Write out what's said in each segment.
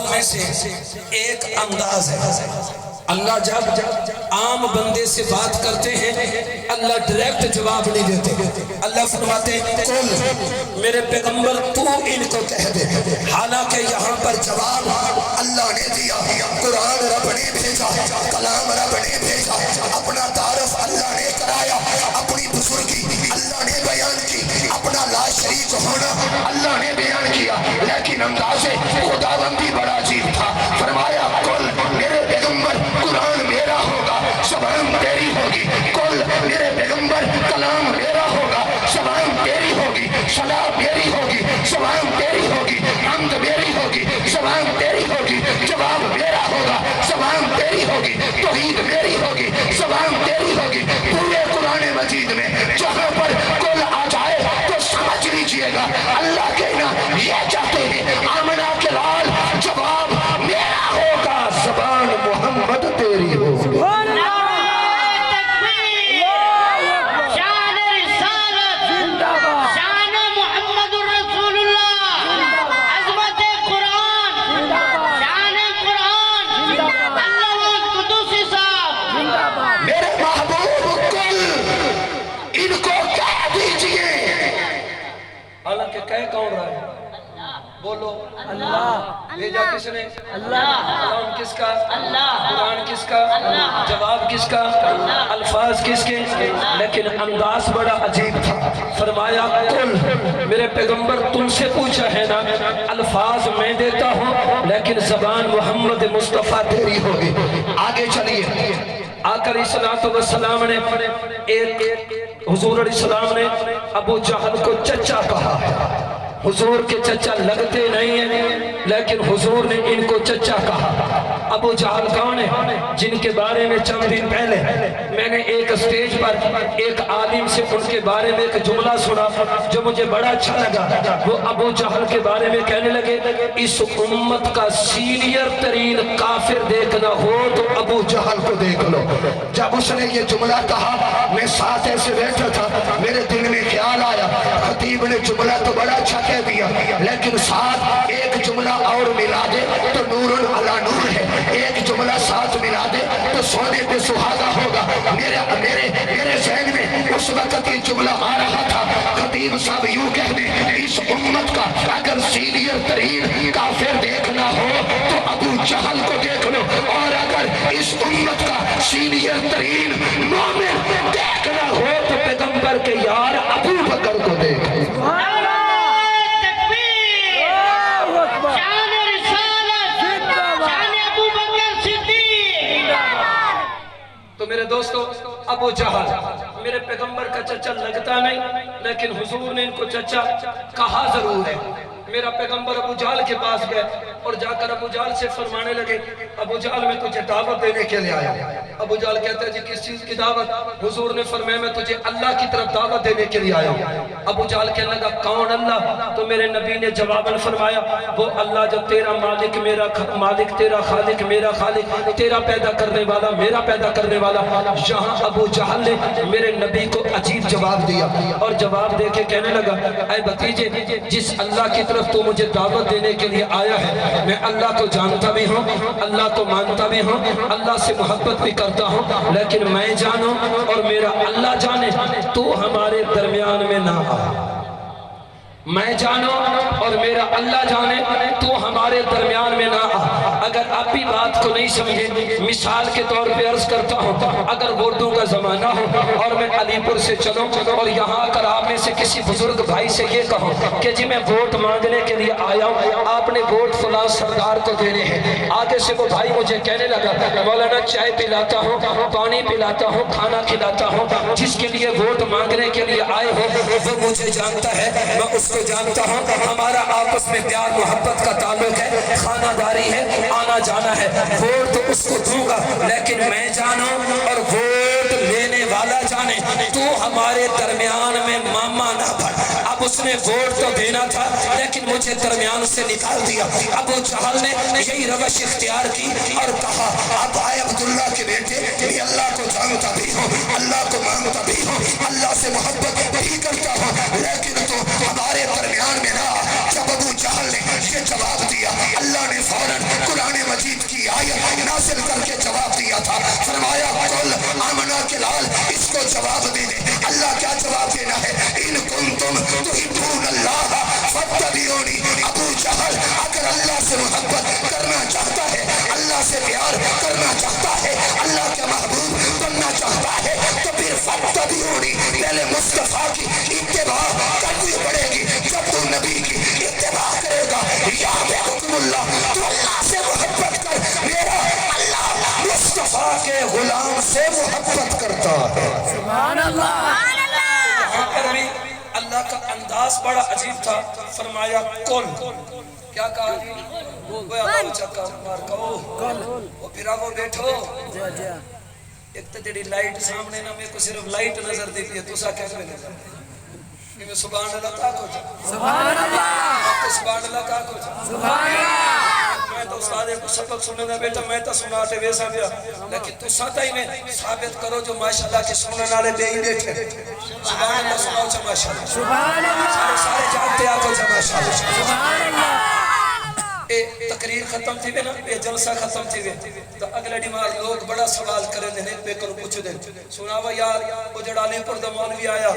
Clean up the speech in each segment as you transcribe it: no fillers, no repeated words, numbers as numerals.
میں سے ایک انداز ہے۔ اللہ جب عام بندے سے بات کرتے ہیں اللہ ڈائریکٹ جواب نہیں دیتے۔ اللہ فرماتے ہیں قل میرے پیغمبر تو ان کو کہہ دے، حالانکہ یہاں پر جواب اللہ نے دیا، قرآن رب نے بھیجا، کلام رب نے بھیجا، اپنا تعارف اللہ نے کرایا، اپنی بزرگی اللہ نے بیان کی، اپنا لا شریک ہونا اللہ نے بیان کیا، لیکن انداز خداوندی بڑا عجیب تھا۔ فرمایا قل میرے پیغمبر قرآن میرا ہوگا، زبان تیری ہوگی، قل میرے پیغمبر کلام میرا ہوگا، زبان تیری ہوگی، صلاح میری ہوگی، زبان تیری ہوگی، حمد میری ہوگی، زبان تیری ہوگی، جواب میرا ہوگا، زبان تیری ہوگی، توحید میری ہوگی، زبان تیری ہوگی۔ پورے قرآن مجید میں جہاں پر قل آ جائے تو سمجھ لیجئے گا اللہ کہنا یہ چاہتے ہیں آمنہ کے لال جواب میرا ہوگا، زبان محمد تیری ہوگی۔ کون رہا ہے؟ بولو اللہ۔ بھیجا کس نے؟ اللہ۔ کلام کس کا؟ اللہ۔ قرآن کس کا؟ اللہ۔ جواب کس کا؟ اللہ۔ الفاظ کس کے؟ لیکن انداز بڑا عجیب تھا۔ فرمایا قل میرے پیغمبر تم سے پوچھا ہے نا، الفاظ میں دیتا ہوں لیکن زبان محمد مصطفیٰ تیری ہوگی۔ آگے چلیے، آقا علیہ السلام نے حضور علیہ السلام نے ابو جہل کو چچا کہا۔ حضور کے چچا لگتے نہیں ہیں لیکن حضور نے ان کو چچا کہا۔ ابو جہل کون ہے؟ جن کے بارے میں چند دن پہلے میں نے ایک سٹیج پر ایک عالم سے ان کے بارے میں ایک جملہ سنا جو مجھے بڑا اچھا لگا۔ وہ ابو جہل کے بارے میں کہنے لگے اس امت کا سینئر ترین کافر دیکھنا ہو تو ابو جہل کو دیکھ لو۔ جب اس نے یہ جملہ کہا میں ساتھ ایسے بیٹھا تھا، میرے دل میں خیال آیا خطیب نے جملہ تو بڑا اچھا کہہ دیا لیکن ساتھ ایک جملہ اور ملا دے تو نور علی نور ہے، ایک جملہ ساتھ ملا دے تو سونے پہ سہاگا ہوگا۔ میرے ذہن میں اس وقت یہ جملہ آ رہا تھا، خطیب صاحب یوں کہنے اس امت کا اگر سینئر ترین کافر دیکھنا ہو تو ابو جہل کو دیکھ لو، اور اگر اس امت کا سینئر ترین مومن دیکھنا ہو تو پیغمبر کے یار ابو بکر کو دیکھ لو۔ تو میرے دوستو ابو جہل میرے پیغمبر کا چچا لگتا نہیں لیکن حضور نے ان کو چچا کہا ضرور ہے۔ میرا پیغمبر ابو جہل کے پاس گئے اور جا کر ابو جہل سے فرمانے لگے ابو جہل میں تجھے دعوت دینے کے لیے آیا۔ ابو جہل کہتا ہے جی کس چیز کی دعوت؟ حضور نے فرمایا میں تجھے اللہ کی طرف دعوت دینے کے لیے آیا ہوں۔ ابو جہل کہنے لگا کون اللہ؟ تو میرے نبی نے جواباً فرمایا وہ اللہ جو تیرا مالک میرا مالک، تیرا خالق میرا خالق، تیرا پیدا کرنے والا میرا پیدا کرنے والا۔ یہاں ابو جہل نے میرے نبی کو عجیب جواب دیا اور جواب دے کے کہنے لگا اے بھتیجے جس اللہ کی طرف تو مجھے دعوت دینے کے لیے آیا ہے میں اللہ کو جانتا بھی ہوں، اللہ کو مانتا بھی ہوں، اللہ سے محبت بھی کرتا ہوں، لیکن میں جانوں اور میرا اللہ جانے تو ہمارے درمیان میں نہ آ۔ میں جانوں اور میرا اللہ جانے تو ہمارے درمیان میں نہ آ۔ اگر آپ بھی بات کو نہیں سمجھے مثال کے طور پہ عرض کرتا ہوں، اگر ووٹوں کا زمانہ ہو اور میں علی پور سے چلوں اور یہاں کر آپ میں سے کسی بزرگ بھائی سے یہ کہوں کہ جی میں ووٹ مانگنے کے لیے آیا ہوں، آپ نے ووٹ فلاں سردار کو دینے ہیں، آگے سے وہ بھائی مجھے کہنے لگا مولانا چائے پلاتا ہوں، پانی پلاتا ہوں، کھانا کھلاتا ہوں، جس کے لیے ووٹ مانگنے کے لیے آئے ہو وہ مجھے جانتا ہے، میں اس کو جانتا ہوں، ہمارا آپس میں پیار محبت کا تعلق ہے، خانہ داری ہے، آنا جانا ہے، ووٹ تو اس کو دوں گا لیکن میں جانوں اور ووٹ لینے والا جانے تو ہمارے درمیان میں ماما نہ پڑ۔ اب اس نے ووٹ تو دینا تھا لیکن مجھے درمیان سے نکال دیا۔ ابو جہل نے یہی روش اختیار کی اور کہا اب آئے عبداللہ کے بیٹے میں اللہ کو جانتا بھی ہوں، اللہ کو مانتا بھی ہوں، اللہ سے محبت بھی کرتا ہوں، لیکن تو ہمارے درمیان میں نہ۔ جب ابو جہل نے یہ جواب دیا اللہ نے فوراً آیت نازل کر کے جواب دیا تھا، فرمایا قل آمنا کے لال اس کو جواب دے دے۔ اللہ کیا جواب دینا ہے؟ ان کنتم تحبون اللہ فاتبعونی۔ ابو جہل اگر اللہ سے محبت کرنا چاہتا ہے، اللہ سے پیار کرنا چاہتا ہے، اللہ کا محبوب بننا چاہتا ہے، تو پھر فاتبعونی، پہلے مصطفیٰ کی اتباع کرنی پڑے گی۔ جب تو نبی کی اتباع کرے گا، یا بحکم اللہ، تو اللہ سے محبت کر۔ میرا اللہ مصطفیٰ کے غلام سے محبت کرتا ہے۔ سبحان اللہ۔ یہاں پر بھی اللہ کا انداز بڑا عجیب تھا، فرمایا کل، کیا کہا جی؟ وہ اللہ چکا مار کہو، وہ پھرا وہ بیٹھو، ایک تو جڑی لائٹ سامنے نہ، میرے کو صرف لائٹ نظر دیتی ہے، تو سا کہہ میں نظر کہ میں سبحان اللہ کہا کو جا، سبحان اللہ، آپ تو سبحان اللہ کہا کو جا، سبحان اللہ۔ میں تو استاد کو سبق سننے دا بیٹا، میں تو سناتے ویسا گیا، لیکن تو ساتھ ہی میں ثابت کرو جو ماشاءاللہ کے سننے والے بے ہی بیٹھے، سبحان اللہ سناؤ چا ماشاءاللہ، سبحان اللہ، سارے جانتے آگو چا ماشاءاللہ۔ سبحان اللہ۔ اے تقریر ختم تھی گئے نا، اے جلسہ ختم تھی گئے، تو اگلے ڈیمار لوگ بڑا سوال کریں دے پہ کرو پوچھ دے، سناوا یار وہ جڑا علی پور دا مولوی آیا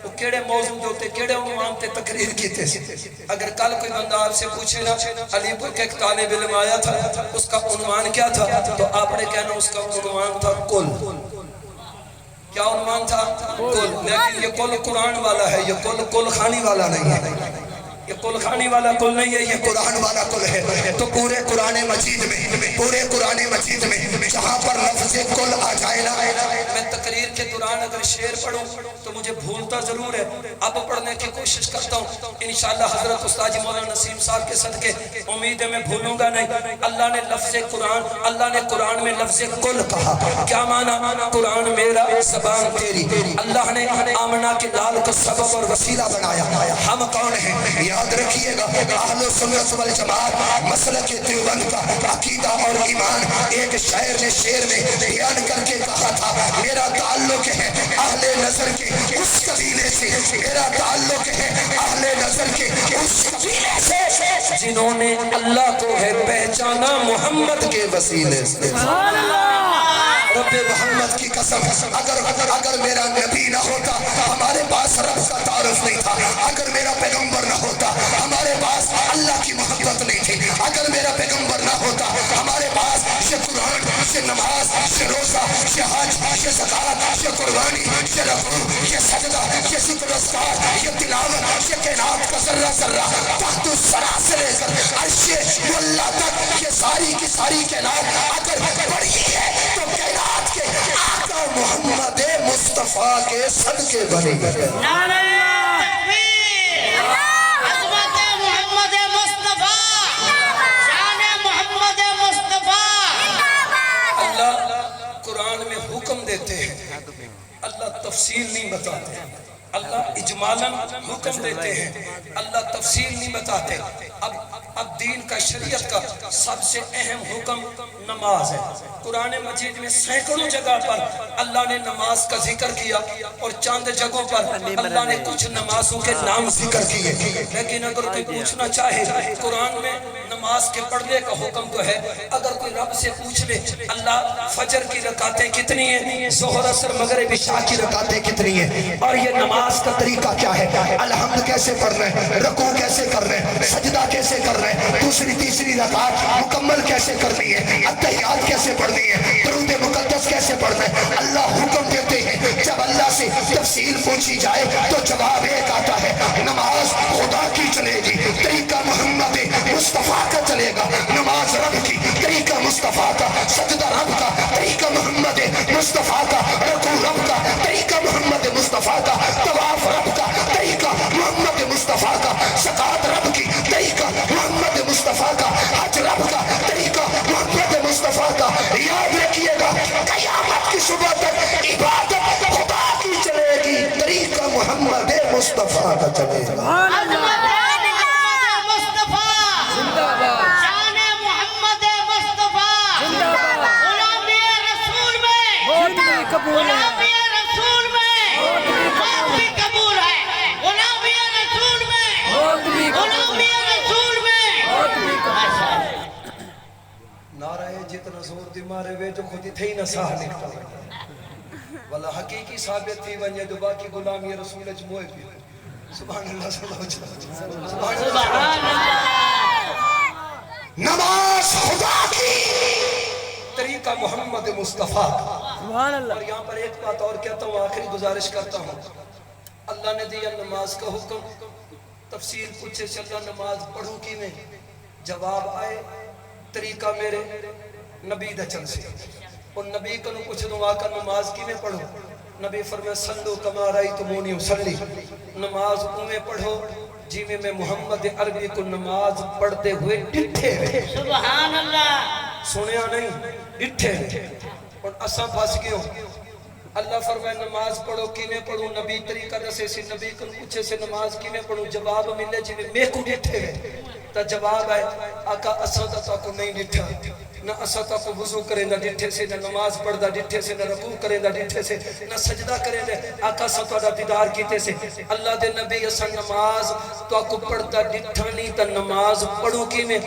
وہ کیڑے موضوع جو تے کیڑے عنوان تے تقریر کی تے، اگر کل کوئی بندہ آپ سے پوچھے نا علی پور کے ایک طالب علم آیا تھا، اس کا عنوان کیا تھا، تو آپ نے کہنا اس کا عنوان تھا کل۔ کیا عنوان تھا؟ کل۔ لیکن یہ کل قرآن والا ہے، یہ کل خانی والا نہیں ہے، یہ کل خانی والا کل نہیں ہے، یہ قرآن والا کل ہے۔ تو پورے قرآن مجید میں جہاں پر لفظ کل آ جائے نا، میں تقریر کے دوران اگر شعر پڑھوں تو مجھے بھولتا ضرور ہے، اب پڑھنے کی کوشش کرتا ہوں انشاءاللہ حضرت استاد جی مولانا نسیم صاحب کے صدقے، امید ہے میں بھولوں گا نہیں۔ اللہ نے لفظ قرآن، اللہ نے قرآن میں لفظ کل کہا، کیا معنی؟ قرآن میرا، زبان تیری۔ اللہ نے آمنہ کے لال کو سبب اور وسیلہ بنایا۔ ہم کون ہیں؟ یاد رکھیے گا، اہل سنت والجماعت مسلک دیوبند کا عقیدہ اور ایمان، ایک شاعر نے شعر میں بیان کر کے کہا تھا، میرا تعلق ہے اہل نظر کے اس قبیلے سے، میرا تعلق ہے اہل نظر کے اس قبیلے سے جنہوں نے اللہ کو ہے پہچانا محمد کے وسیلے سے۔ رب محمد کی قسم، اگر میرا نبی نہ ہوتا ہمارے پاس رب کا تعارف نہیں تھا، اگر میرا پیغمبر نہ ہوتا ہمارے پاس اللہ کی محبت نہیں تھی، اگر میرا پیغمبر نہ ہوتا ہمارے پاس یہ قرآن، یہ نماز، یہ روزہ، یہ حج، یہ زکوٰۃ، یہ قربانی، یہ رکوع، یہ سجدہ، یہ ذکر اذکار، یہ تلاوت، یہ کائنات کا ذرہ ذرہ تحت الثری سے لے کر عرش ملا تک، یہ ساری کی ساری کائنات اگر بڑی ہے تو کائنات کے آقا محمد مصطفیٰ کے صدقے بنی ہے۔ نعرہ تکبیر، عظمت محمد مصطفیٰ، شان محمد مصطفیٰ۔ اللہ قرآن میں حکم دیتے ہیں، اللہ تفصیل نہیں بتاتے ہیں، اللہ اجمالاً حکم دیتے ہیں، اللہ تفصیل نہیں بتاتے۔ اب دین کا، شریعت کا سب سے اہم حکم نماز ہے۔ قرآن مجید میں سینکڑوں جگہ پر اللہ نے نماز کا ذکر کیا، اور چاند جگہوں پر اللہ نے کچھ نمازوں کے نام ذکر کیے، لیکن اگر کوئی پوچھنا چاہے قرآن میں نماز کے پڑھنے کا حکم تو ہے، اگر کوئی رب سے پوچھ لے اللہ فجر کی رکعتیں کتنی ہیں، ظہر اثر مغرب عشاء کی رکعتیں کتنی ہیں، اور یہ نماز کا طریقہ کیا ہے، الحمد کیسے پڑھ رہے ہیں، رکوع کیسے کر رہے ہیں، سجدہ کیسے کر رہے ہیں، دوسری تیسری رکعت مکمل کیسے کرنی ہے، اتحیات کیسے پڑھنی ہے، درود مقدس کیسے پڑھنا ہے، اللہ حکم دیتے ہیں۔ جب اللہ سے تفصیل پوچھی جائے تو جواب ایک آتا ہے، نماز خدا کی چلے گی، طریقہ محمد مصطفیٰ کا چلے گا، نماز رب کی، طریقہ مصطفیٰ کا، سجدہ رب کا، طریقہ محمد مصطفیٰ کا، رکوع رب کا، طریقہ محمد مصطفیٰ کا، طواف رب کا، طریقہ محمد مصطفیٰ کا، زکوٰۃ رب کی، طریقہ محمد مصطفیٰ کا، حج رب کا، طریقہ محمد مصطفیٰ کا۔ یاد رکھیے گا، قیامت کی صبح تک عبادت خدا کی چلے گی، طریقہ محمد مصطفیٰ کا چلے گا۔ عظمت محمد مصطفیٰ، شان محمد مصطفیٰ، غلامی رسول میں، غلامی رسول میں موت بھی قبول ہے، غلامی رسول میں، غلامی رسول میں۔ نعرہ اتنا زور دی مارے وے جو خود ہی تھے ہی نہ ساہ نکتا والا حقیقی ثابت تھی ونجے جو باقی غلامی رسول اجموئے بھی سبحان اللہ سبحان اللہ نماز خدا کی طریقہ محمد مصطفیٰ سبحان اللہ. اور یہاں پر ایک بات اور کہتا ہوں آخری گزارش کرتا ہوں اللہ نے دیا نماز کا حکم تفصیل پوچھے سے اللہ نماز پڑھوں کی میں جواب آئے طریقہ میرے نبی دا چل سے اور نبی کو پوچھ دوں آقا نماز کی میں پڑھوں نبی فرمائے صلو کما رأیتمونی اصلی نماز میں پڑھو جی میں محمد عربی کو نماز پڑھتے ہوئے ڈٹھے ہوئے سبحان اللہ سنیا نہیں ڈٹھے اور اساں پھنس گئے اللہ فرمائے نماز پڑھو کینے پڑھوں نبی طریقہ دسے سی نبی کو پوچھے سے نماز کینے پڑھوں جواب ملے جی میں کو ڈٹھے ہوئے تا جواب ہے آقا اساں تا کو نہیں ڈٹھا نہ اساں تا کو وضو کریں دا ڈٹھے سے نہ نماز پڑھ دا ڈٹھے سے نہ رکوع کریں دا ڈٹھے سے نہ سجدہ کریں دا آقا اساں تا دیدار کیتے سے اللہ دے نبی اساں نماز تو کو پڑھتا ڈٹھا نہیں تا نماز پڑھوں کی میں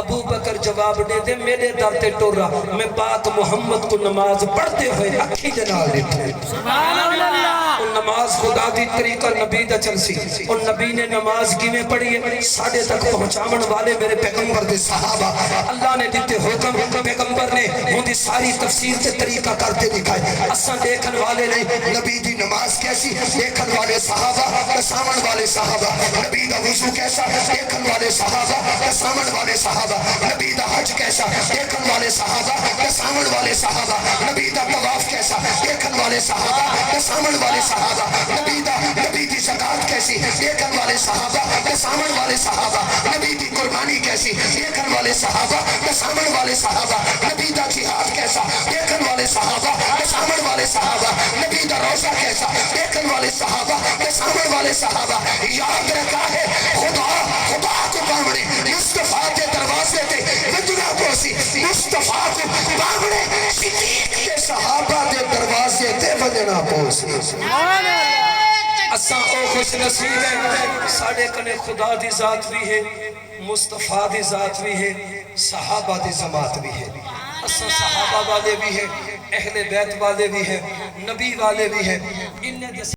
ابو بکر جواب دے دے میرے در تے ٹورا میں پاک محمد کو نماز پڑھتے ہوئے اکھی جنال ڈٹھے سبحان اللہ. اور نماز خدا دی طریقہ نبی دا چل سی اور نبی نے نماز کی میں پڑھی ہے ساڑھے تک پہنچامن والے میرے پیغمبر دے صحابہ اللہ نے دیتے حکم پیغمبر نے ہوں دی ساری تفسیر سے طریقہ کرتے دکھائے اساں دیکھن والے نہیں نبی دی نماز کیسی دیکھن والے صحابہ کسامن والے صحابہ نبی دا وضو کیسا دیکھن والے صحابہ کسامن والے صحابہ نبی دا حج کیسا دیکھن والے صحابہ کسامن والے صحابہ نبی دا طواف کیسا دیکھن والے صحابہ کسامن والے صحابہ نبی دی زکات کیسی دیکھن والے صحابہ کسامن والے صحابہ نبی دی قربانی کیسی دیکھن والے صحابہ کسامن والے صحابہ نبی دا جہاد کیسا دیکھن والے صحابہ کسامن والے صحابہ نبی دا روزہ کیسا دیکھن والے صحابہ کسامن والے صحابہ یاد رکھا ہے خدا کو بامنے مصطفیٰ کے دروازے تے وجنا پوسی مصطفیٰ کو بامنے صدیق کے صحابہ کے دروازے تے وجنا پوسی اساں او خوش نصیب ہے ساڑھے کنے خدا دی ذات بھی ہے مصطفیٰ دی ذات بھی ہے صحابہ دی جماعت بھی ہے اساں صحابہ والے بھی ہیں اہل بیت والے بھی ہیں نبی والے بھی ہیں